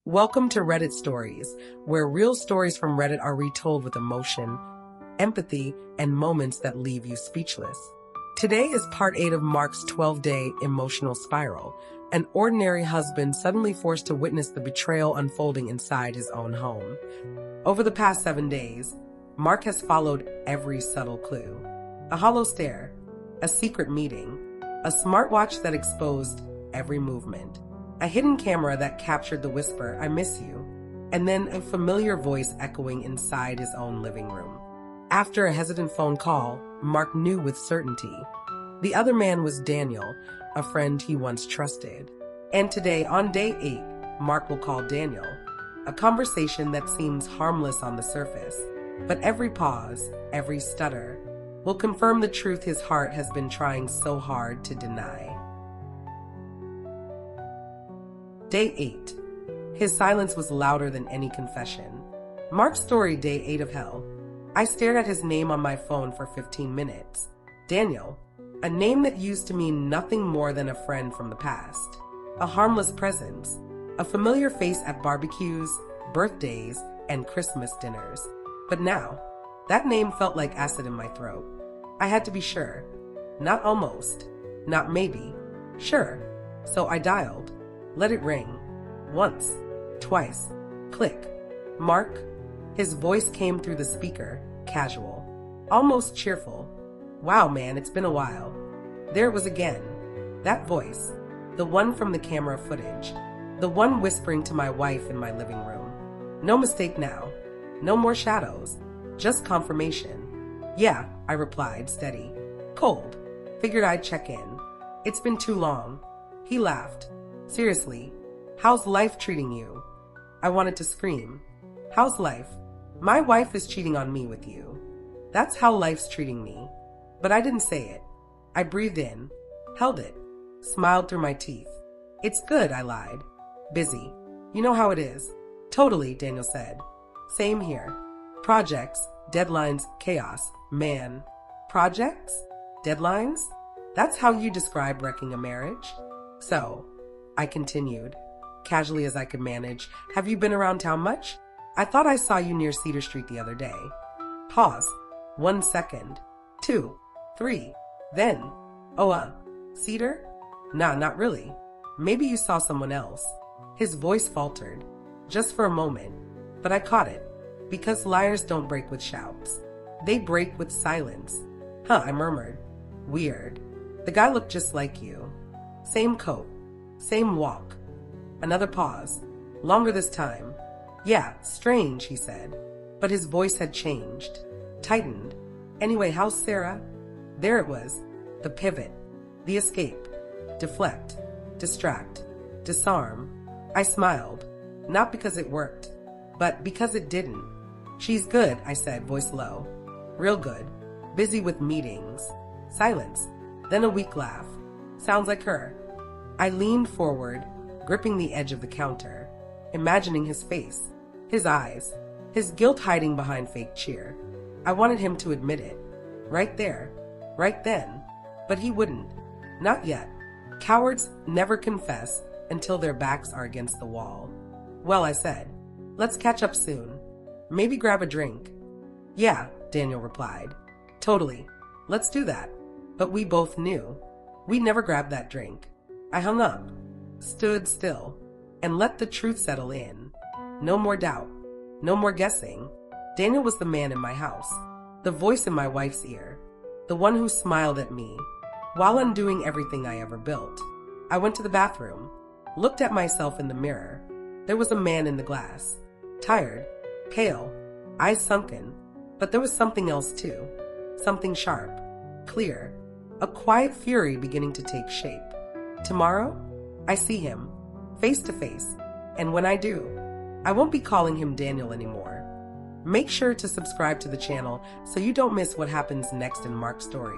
Welcome to Reddit Stories, where real stories from Reddit are retold with emotion, empathy, and moments that leave you speechless. Today is part 8 of Mark's 12-day emotional spiral, an ordinary husband suddenly forced to witness the betrayal unfolding inside his own home. Over the past 7 days, Mark has followed every subtle clue. A hollow stare, a secret meeting, a smartwatch that exposed every movement, a hidden camera that captured the whisper, "I miss you," and then a familiar voice echoing inside his own living room. After a hesitant phone call, Mark knew with certainty. The other man was Daniel, a friend he once trusted. And today, on day 8, Mark will call Daniel. A conversation that seems harmless on the surface, but every pause, every stutter, will confirm the truth his heart has been trying so hard to deny. Day 8. His silence was louder than any confession. Mark's story, day 8 of hell. I stared at his name on my phone for 15 minutes. Daniel, a name that used to mean nothing more than a friend from the past. A harmless presence, a familiar face at barbecues, birthdays, and Christmas dinners. But now, that name felt like acid in my throat. I had to be sure. Not almost. Not maybe. Sure. So I dialed. Let it ring. Once. Twice. Click. Mark. His voice came through the speaker, casual. Almost cheerful. Wow, man, it's been a while. There it was again. That voice. The one from the camera footage. The one whispering to my wife in my living room. No mistake now. No more shadows. Just confirmation. Yeah, I replied, steady. Cold. Figured I'd check in. It's been too long. He laughed. Seriously, how's life treating you? I wanted to scream. How's life? My wife is cheating on me with you. That's how life's treating me. But I didn't say it. I breathed in, held it, smiled through my teeth. It's good, I lied. Busy. You know how it is. Totally, Daniel said. Same here. Projects, deadlines, chaos. Man. Projects? Deadlines? That's how you describe wrecking a marriage? So, I continued, casually as I could manage. Have you been around town much? I thought I saw you near Cedar Street the other day. Pause. 1 second. 2. 3. Then. Oh, Cedar? Nah, not really. Maybe you saw someone else. His voice faltered, just for a moment, but I caught it. Because liars don't break with shouts. They break with silence. Huh, I murmured. Weird. The guy looked just like you. Same coat. Same walk. Another pause. Longer this time. Yeah, strange, he said. But his voice had changed. Tightened. Anyway, how's Sarah? There it was. The pivot. The escape. Deflect. Distract. Disarm. I smiled. Not because it worked, but because it didn't. She's good, I said, voice low. Real good. Busy with meetings. Silence. Then a weak laugh. Sounds like her. I leaned forward, gripping the edge of the counter, imagining his face, his eyes, his guilt hiding behind fake cheer. I wanted him to admit it. Right there. Right then. But he wouldn't. Not yet. Cowards never confess until their backs are against the wall. Well, I said, let's catch up soon. Maybe grab a drink. Yeah, Daniel replied. Totally. Let's do that. But we both knew. We'd never grab that drink. I hung up, stood still, and let the truth settle in. No more doubt. No more guessing. Daniel was the man in my house. The voice in my wife's ear. The one who smiled at me, while undoing everything I ever built. I went to the bathroom, looked at myself in the mirror. There was a man in the glass. Tired, pale, eyes sunken. But there was something else too. Something sharp, clear. A quiet fury beginning to take shape. Tomorrow, I see him, face to face, and when I do, I won't be calling him Daniel anymore. Make sure to subscribe to the channel so you don't miss what happens next in Mark's story.